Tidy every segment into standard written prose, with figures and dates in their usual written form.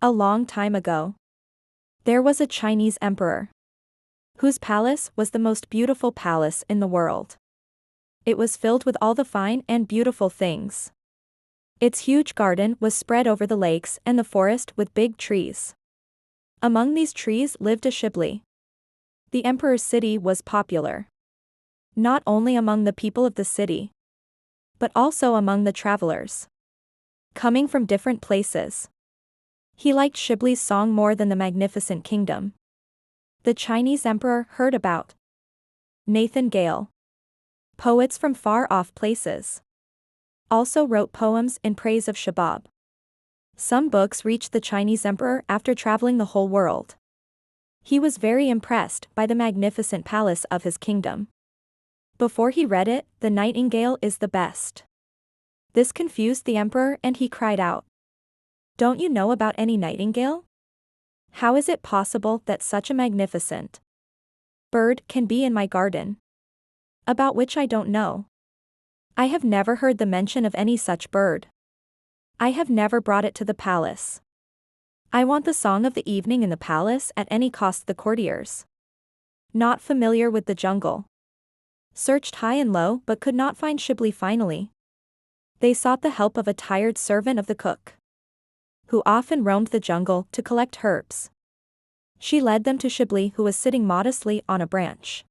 A long time ago, there was a Chinese emperor whose palace was the most beautiful palace in the world. It was filled with all the fine and beautiful things. Its huge garden was spread over the lakes and the forest with big trees. Among these trees lived a Shibli. The emperor's city was popular, not only among the people of the city, but also among the travelers coming from different places. He liked Shibli's song more than the magnificent kingdom. The Chinese emperor heard about Nightingale. Poets from far-off places also wrote poems in praise of Shibli. Some books reached the Chinese emperor after traveling the whole world. He was very impressed by the magnificent palace of his kingdom. Before he read it, "The Nightingale is the best." This confused the emperor and he cried out, "Don't you know about any nightingale? How is it possible that such a magnificent bird can be in my garden? About which I don't know. I have never heard the mention of any such bird. I have never brought it to the palace. I want the song of the evening in the palace at any cost." The courtiers, not familiar with the jungle, searched high and low but could not find Shibli. Finally, they sought the help of a tired servant of the cook, who often roamed the jungle to collect herbs. She led them to Shibli, who was sitting modestly on a branch.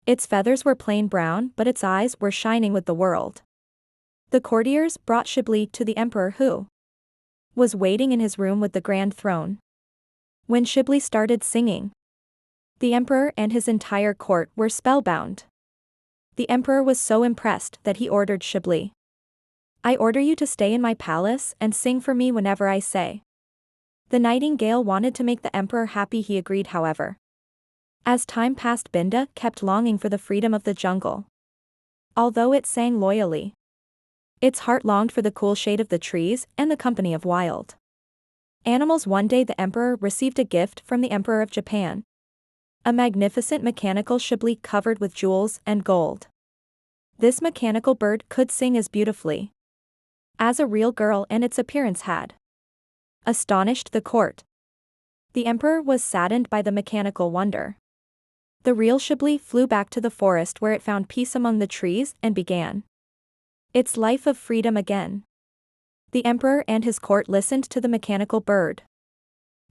Its feathers were plain brown but its eyes were shining with the world. The courtiers brought Shibli to the emperor, who was waiting in his room with the grand throne. When Shibli started singing, the emperor and his entire court were spellbound. The emperor was so impressed that he ordered Shibli, "I order you to stay in my palace and sing for me whenever I say." The nightingale wanted to make the emperor happy. He agreed, however. As time passed, Binda kept longing for the freedom of the jungle. Although it sang loyally, its heart longed for the cool shade of the trees and the company of wild animals. One day the emperor received a gift from the Emperor of Japan. A magnificent mechanical Shibli covered with jewels and gold. This mechanical bird could sing as beautifully as a real girl, and its appearance had astonished the court. The emperor was saddened by the mechanical wonder. The real Shibli flew back to the forest where it found peace among the trees and began its life of freedom again. The emperor and his court listened to the mechanical bird,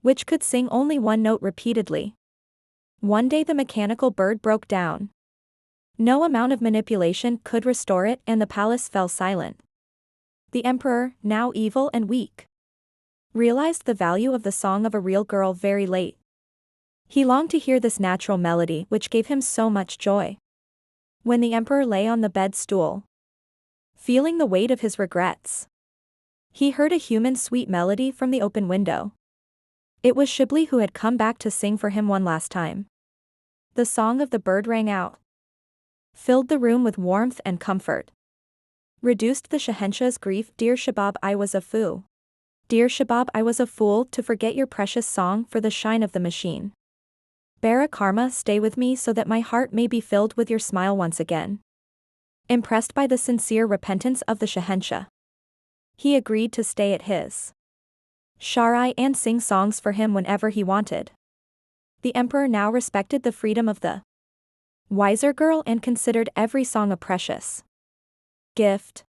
which could sing only one note repeatedly. One day the mechanical bird broke down. No amount of manipulation could restore it, and the palace fell silent. The emperor, now evil and weak, realized the value of the song of a real girl very late. He longed to hear this natural melody which gave him so much joy. When the emperor lay on the bed stool, feeling the weight of his regrets, he heard a human sweet melody from the open window. It was Shibli, who had come back to sing for him one last time. The song of the bird rang out, filled the room with warmth and comfort, reduced the Shahenshah's grief. "Dear Shibli, I was a fool. Dear Shibli, I was a fool to forget your precious song for the shine of the machine. Bara Karma, stay with me so that my heart may be filled with your smile once again." Impressed by the sincere repentance of the Shahenshah, he agreed to stay at his Shari and sing songs for him whenever he wanted. The emperor now respected the freedom of the wiser girl and considered every song a precious gift.